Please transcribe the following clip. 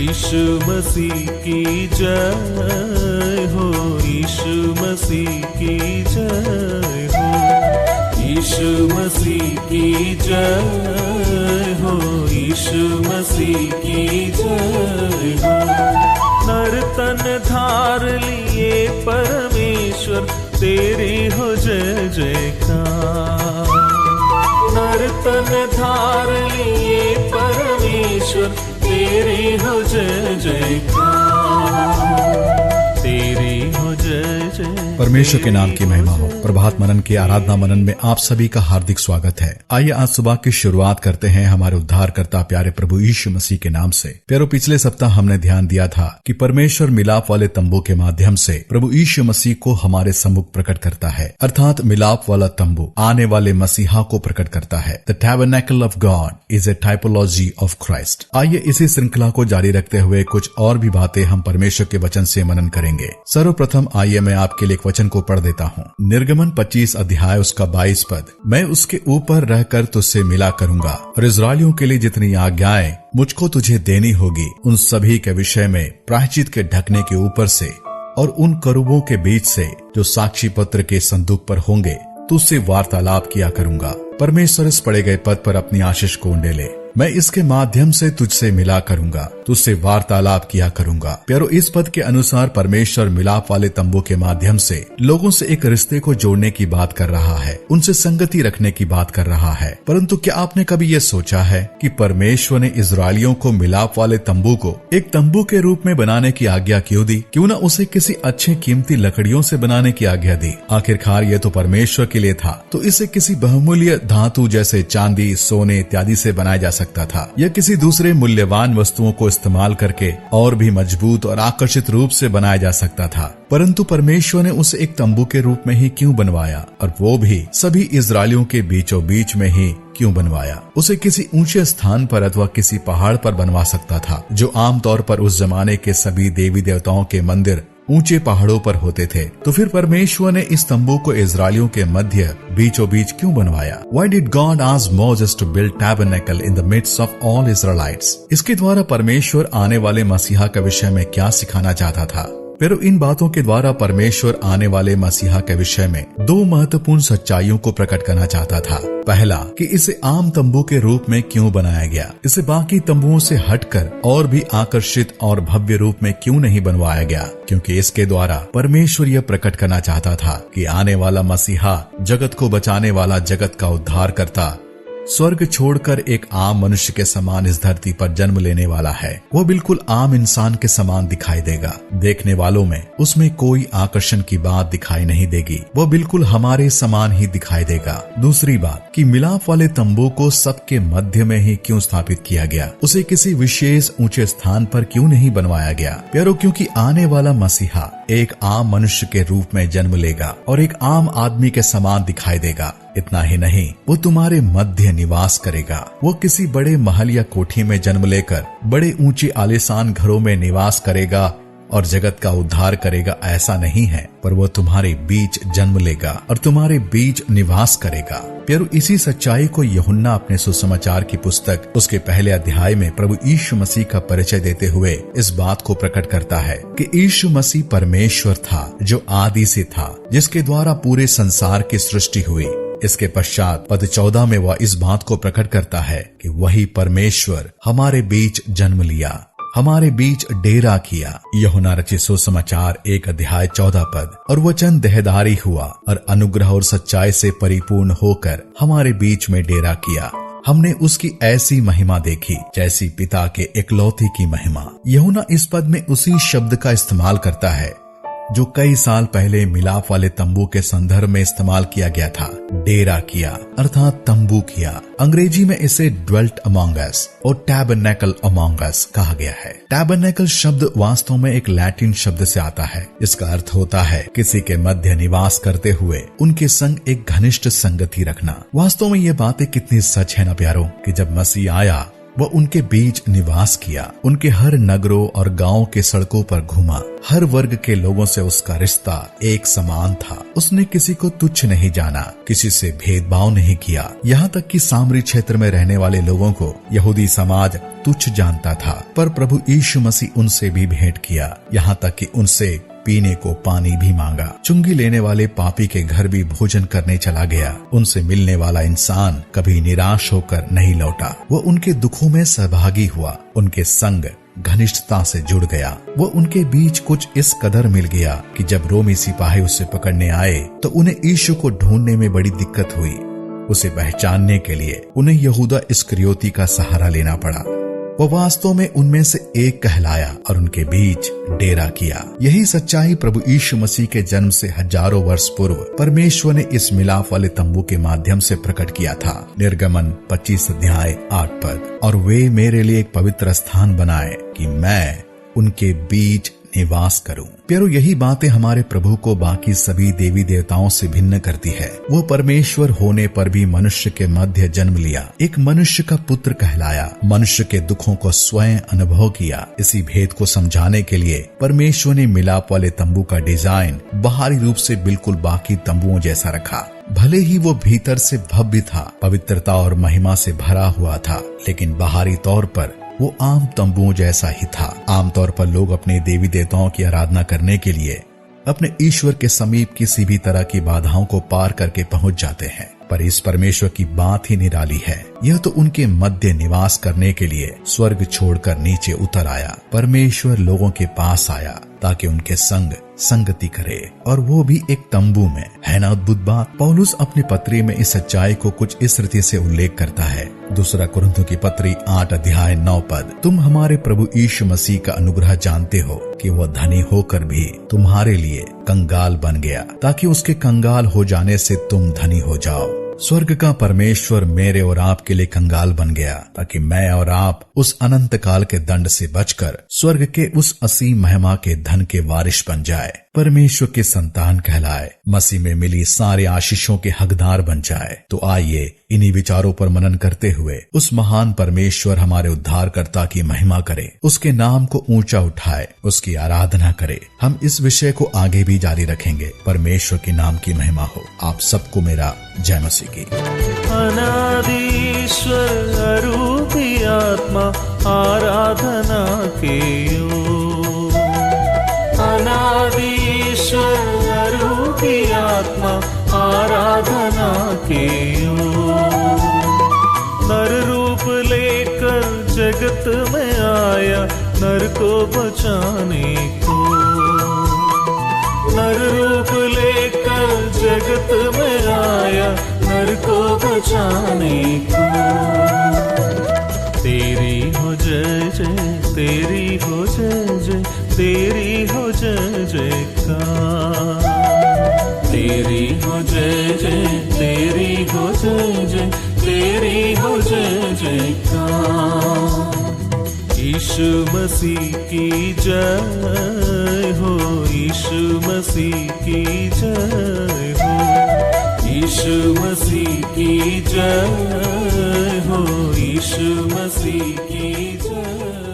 यीशु मसीह की जय हो, यीशु मसीह की जय हो, यीशु मसीह की जय हो, यीशु मसीह की जय हो। नर्तन धार लिए परमेश्वर तेरी हो जय जयकार। नर्तन धार लिए परमेश्वर तेरी हो जय जयकार, तेरी हो जय जय। परमेश्वर के नाम की महिमा हो। प्रभात मनन के आराधना मनन में आप सभी का हार्दिक स्वागत है। आइए आज सुबह की शुरुआत करते हैं हमारे उद्धारकर्ता प्यारे प्रभु यीशु मसीह के नाम से। प्यारो, पिछले सप्ताह हमने ध्यान दिया था कि परमेश्वर मिलाप वाले तंबू के माध्यम से प्रभु यीशु मसीह को हमारे सम्मुख प्रकट करता है, अर्थात मिलाप वाला तंबू आने वाले मसीहा को प्रकट करता है। The tabernacle of God is a typology of Christ. आइए इसी श्रृंखला को जारी रखते हुए कुछ और भी बातें हम परमेश्वर के वचन से मनन करेंगे। सर्वप्रथम आइए मैं आपके लिए एक वचन को पढ़ देता हूँ। निर्गमन 25 अध्याय उसका 22 पद। मैं उसके ऊपर रहकर तुझसे मिला करूंगा और इस्राएलियों के लिए जितनी आज्ञाएं मुझको तुझे देनी होगी उन सभी के विषय में प्रायश्चित के ढकने के ऊपर से और उन करूबों के बीच से जो साक्षी पत्र के संदूक पर होंगे तुझसे वार्तालाप किया करूंगा। परमेश्वर इस पढ़े गए पद पर अपनी आशीष को उंडेले। मैं इसके माध्यम से तुझसे मिला करूंगा, तुझसे वार्तालाप किया करूंगा। प्यारो, इस पद के अनुसार परमेश्वर मिलाप वाले तंबू के माध्यम से लोगों से एक रिश्ते को जोड़ने की बात कर रहा है, उनसे संगति रखने की बात कर रहा है। परंतु क्या आपने कभी ये सोचा है कि परमेश्वर ने इस्राएलियों को मिलाप वाले तंबू को एक तंबू के रूप में बनाने की आज्ञा क्यों दी? क्यों न उसे किसी अच्छे कीमती लकड़ियों से बनाने की आज्ञा दी? आखिरकार ये तो परमेश्वर के लिए था, तो इसे किसी बहुमूल्य धातु जैसे चांदी, सोने इत्यादि से बनाया जा सकता था, या किसी दूसरे मूल्यवान वस्तुओं को इस्तेमाल करके और भी मजबूत और आकर्षित रूप से बनाया जा सकता था। परंतु परमेश्वर ने उसे एक तंबू के रूप में ही क्यों बनवाया, और वो भी सभी इस्राएलियों के बीचों बीच में ही क्यों बनवाया? उसे किसी ऊंचे स्थान पर अथवा किसी पहाड़ पर बनवा सकता था, जो आमतौर पर उस जमाने के सभी देवी देवताओं के मंदिर ऊंचे पहाड़ों पर होते थे। तो फिर परमेश्वर ने इस तंबू को इस्राएलियों के मध्य बीचों बीच क्यों बनवाया? Why did God ask Moses to build tabernacle in the midst of all Israelites? इसके द्वारा परमेश्वर आने वाले मसीहा के विषय में क्या सिखाना चाहता था? फिर इन बातों के द्वारा परमेश्वर आने वाले मसीहा के विषय में दो महत्वपूर्ण सच्चाइयों को प्रकट करना चाहता था। पहला, कि इसे आम तंबू के रूप में क्यों बनाया गया, इसे बाकी तंबुओं से हटकर और भी आकर्षित और भव्य रूप में क्यों नहीं बनवाया गया? क्योंकि इसके द्वारा परमेश्वर यह प्रकट करना चाहता था कि आने वाला मसीहा, जगत को बचाने वाला, जगत का उद्धार करता, स्वर्ग छोड़कर एक आम मनुष्य के समान इस धरती पर जन्म लेने वाला है। वो बिल्कुल आम इंसान के समान दिखाई देगा। देखने वालों में उसमें कोई आकर्षण की बात दिखाई नहीं देगी, वो बिल्कुल हमारे समान ही दिखाई देगा। दूसरी बात, कि मिलाप वाले तंबू को सबके मध्य में ही क्यों स्थापित किया गया? उसे किसी विशेष ऊंचे स्थान पर क्यों नहीं बनवाया गया? प्यारो, क्योंकि आने वाला मसीहा एक आम मनुष्य के रूप में जन्म लेगा और एक आम आदमी के समान दिखाई देगा। इतना ही नहीं, वो तुम्हारे मध्य निवास करेगा। वो किसी बड़े महल या कोठी में जन्म लेकर बड़े ऊंचे आलीशान घरों में निवास करेगा और जगत का उद्धार करेगा, ऐसा नहीं है। पर वो तुम्हारे बीच जन्म लेगा और तुम्हारे बीच निवास करेगा। प्यारो, इसी सच्चाई को यूहन्ना अपने सुसमाचार की पुस्तक उसके पहले अध्याय में प्रभु यीशु मसीह का परिचय देते हुए इस बात को प्रकट करता है कि यीशु मसीह परमेश्वर था, जो आदि से था, जिसके द्वारा पूरे संसार की सृष्टि हुई। इसके पश्चात पद 14 में वह इस बात को प्रकट करता है कि वही परमेश्वर हमारे बीच जन्म लिया, हमारे बीच डेरा किया। यूहन्ना रचित सुसमाचार 1 अध्याय 14 पद। और वचन देहधारी हुआ और अनुग्रह और सच्चाई से परिपूर्ण होकर हमारे बीच में डेरा किया। हमने उसकी ऐसी महिमा देखी जैसी पिता के इकलौते की महिमा। यूहन्ना इस पद में उसी शब्द का इस्तेमाल करता है जो कई साल पहले मिलाप वाले तंबू के संदर्भ में इस्तेमाल किया गया था। डेरा किया अर्थात तंबू किया। अंग्रेजी में इसे ड्वेल्ट अमॉन्ग अस और टैबरनेकल अमॉन्ग अस कहा गया है। टैबरनेकल शब्द वास्तव में एक लैटिन शब्द से आता है। इसका अर्थ होता है किसी के मध्य निवास करते हुए उनके संग एक घनिष्ठ संगति रखना। वास्तव में ये बातें कितनी सच है ना प्यारो, कि जब मसीह आया वो उनके बीच निवास किया, उनके हर नगरों और गांव के सड़कों पर घूमा। हर वर्ग के लोगों से उसका रिश्ता एक समान था। उसने किसी को तुच्छ नहीं जाना, किसी से भेदभाव नहीं किया। यहाँ तक कि सामरी क्षेत्र में रहने वाले लोगों को यहूदी समाज तुच्छ जानता था, पर प्रभु यीशु मसीह उनसे भी भेंट किया। यहाँ तक कि उनसे पीने को पानी भी मांगा। चुंगी लेने वाले पापी के घर भी भोजन करने चला गया। उनसे मिलने वाला इंसान कभी निराश होकर नहीं लौटा। वो उनके दुखों में सहभागी हुआ, उनके संग घनिष्ठता से जुड़ गया। वो उनके बीच कुछ इस कदर मिल गया कि जब रोमी सिपाही उसे पकड़ने आए तो उन्हें यीशु को ढूंढने में बड़ी दिक्कत हुई। उसे पहचानने के लिए उन्हें यहूदा इस्करियोती का सहारा लेना पड़ा। वो वास्तव में उनमें से एक कहलाया और उनके बीच डेरा किया। यही सच्चाई प्रभु यीशु मसीह के जन्म से हजारों वर्ष पूर्व परमेश्वर ने इस मिलाप वाले तंबू के माध्यम से प्रकट किया था। निर्गमन 25 अध्याय 8 पद। और वे मेरे लिए एक पवित्र स्थान बनाए कि मैं उनके बीच निवास करूं। प्यारो, यही बातें हमारे प्रभु को बाकी सभी देवी देवताओं से भिन्न करती है। वो परमेश्वर होने पर भी मनुष्य के मध्य जन्म लिया, एक मनुष्य का पुत्र कहलाया, मनुष्य के दुखों को स्वयं अनुभव किया। इसी भेद को समझाने के लिए परमेश्वर ने मिलाप वाले तंबू का डिजाइन बाहरी रूप से बिल्कुल बाकी तंबुओं जैसा रखा। भले ही वो भीतर से भव्य था, पवित्रता और महिमा से भरा हुआ था, लेकिन बाहरी तौर पर वो आम तंबुओं जैसा ही था। आमतौर पर लोग अपने देवी देवताओं की आराधना करने के लिए अपने ईश्वर के समीप किसी भी तरह की बाधाओं को पार करके पहुंच जाते हैं, पर इस परमेश्वर की बात ही निराली है। यह तो उनके मध्य निवास करने के लिए स्वर्ग छोड़कर नीचे उतर आया। परमेश्वर लोगों के पास आया ताकि उनके संग संगति करे, और वो भी एक तंबू में। है ना अद्भुत बात। पौलुस अपनी पत्री में इस सच्चाई को कुछ इस रीति से उल्लेख करता है। दूसरा कुरिन्थियों की पत्री 8 अध्याय 9 पद। तुम हमारे प्रभु यीशु मसीह का अनुग्रह जानते हो कि वह धनी होकर भी तुम्हारे लिए कंगाल बन गया, ताकि उसके कंगाल हो जाने से तुम धनी हो जाओ। स्वर्ग का परमेश्वर मेरे और आपके लिए कंगाल बन गया, ताकि मैं और आप उस अनंत काल के दंड से बचकर स्वर्ग के उस असीम महिमा के धन के वारिस बन जाए, परमेश्वर के संतान कहलाए, मसीह में मिली सारे आशीषों के हकदार बन जाए। तो आइए इन्हीं विचारों पर मनन करते हुए उस महान परमेश्वर हमारे उद्धारकर्ता की महिमा करें, उसके नाम को ऊंचा उठाए, उसकी आराधना करें। हम इस विषय को आगे भी जारी रखेंगे। परमेश्वर के नाम की महिमा हो। आप सबको मेरा जय मसीह की। अनादीश्वर अरूपी आत्मा आराधना के योग। अनादीश्वर अरूपी आत्मा आराधना के योग। नर रूप लेकर जगत में आया, नर को बचाने को। नर रूप लेकर जगत में आया, नर को बचाने को। तेरी हो जय जय, तेरी हो जय जय, तेरी हो जय जयकार। तेरी हो जय जय, तेरी हो जय जय, तेरी हो जय जयकार। यीशु मसीह की जय हो, यीशु मसीह की जय हो, यीशु मसीह की जय हो, यीशु मसीह की जय।